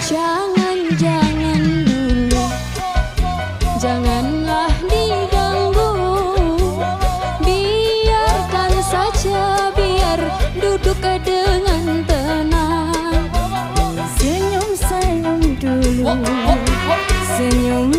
Jangan dulu, janganlah diganggu. Biarkan saja, biar duduk dengan tenang. Senyum dulu, senyum